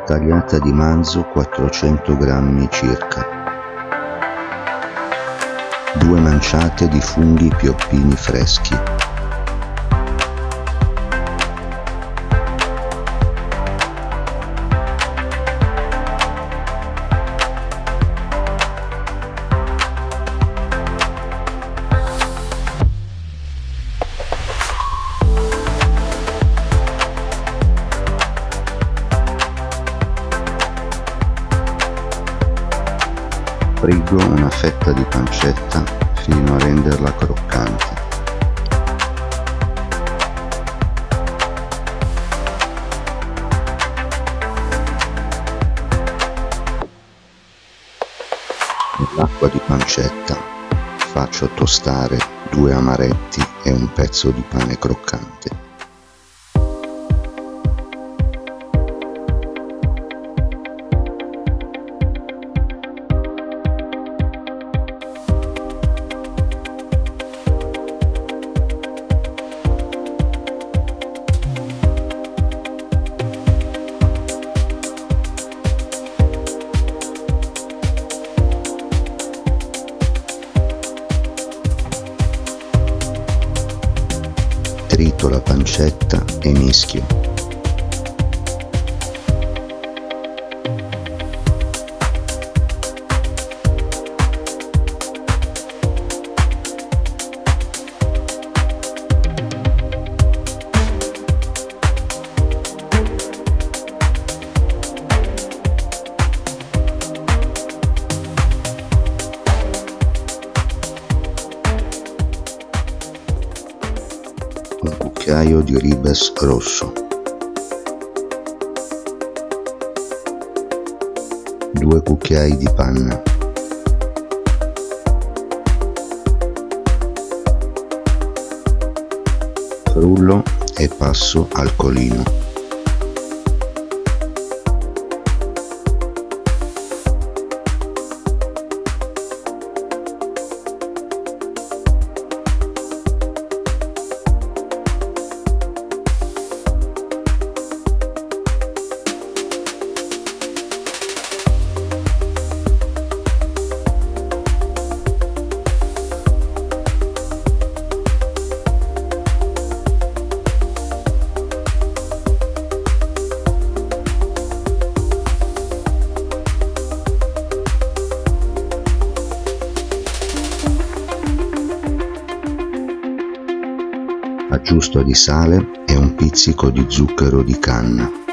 tagliata di manzo 400 grammi circa, 2 manciate di funghi pioppini freschi, friggo una fetta di pancetta fino a renderla croccante. Nell'acqua di pancetta faccio tostare 2 amaretti e un pezzo di pane croccante. Trito la pancetta e mischio. Un cucchiaio di ribes rosso, 2 cucchiai di panna, frullo e passo al colino. Aggiusto di sale e un pizzico di zucchero di canna.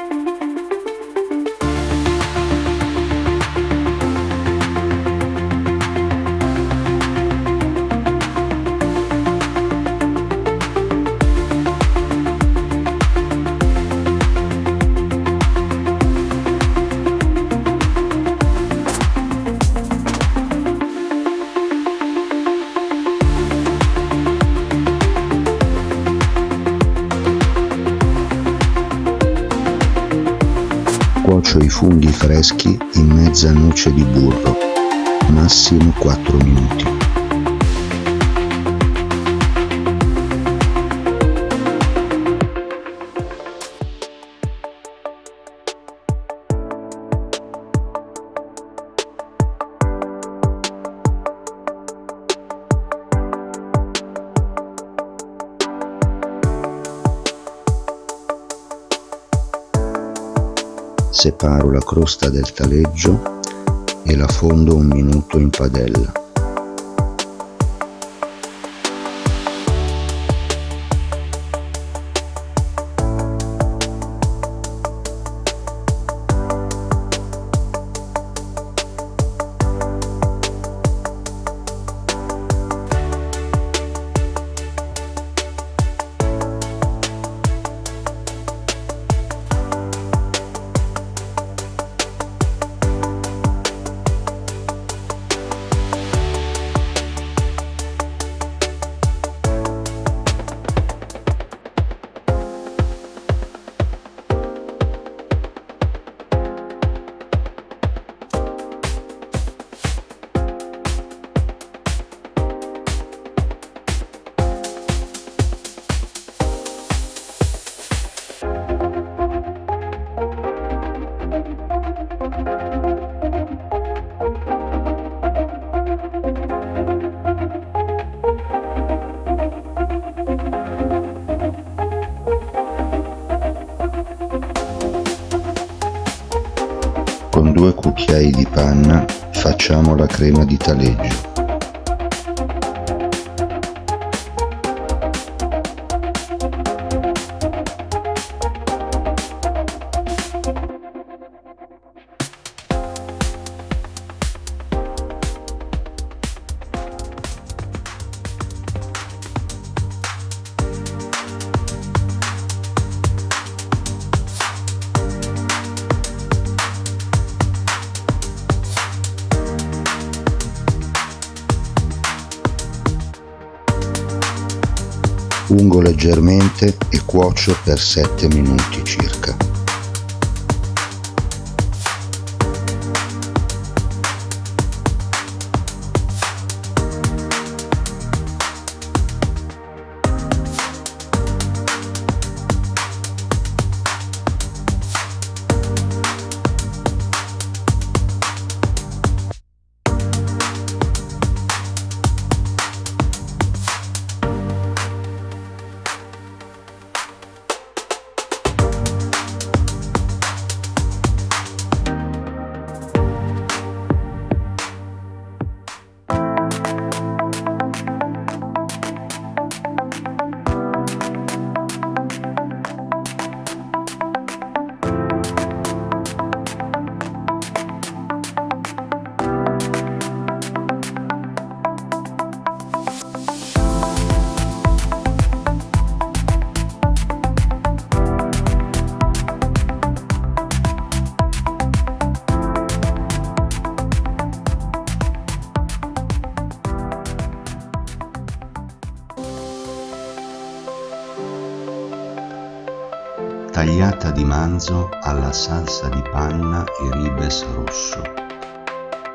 Cuocio i funghi freschi in mezza noce di burro, massimo 4 minuti. Separo la crosta del taleggio e la fondo 1 minuto in padella. Con 2 cucchiai di panna facciamo la crema di taleggio. Ungo leggermente e cuocio per 7 minuti circa. Tagliata di manzo alla salsa di panna e ribes rosso,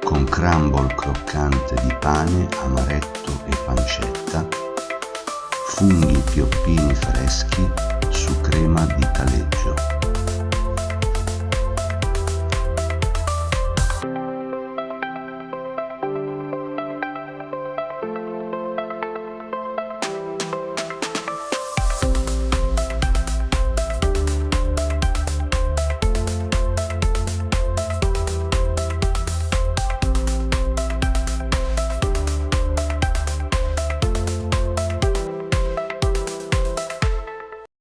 con crumble croccante di pane, amaretto e pancetta, funghi pioppini freschi su crema di taleggio.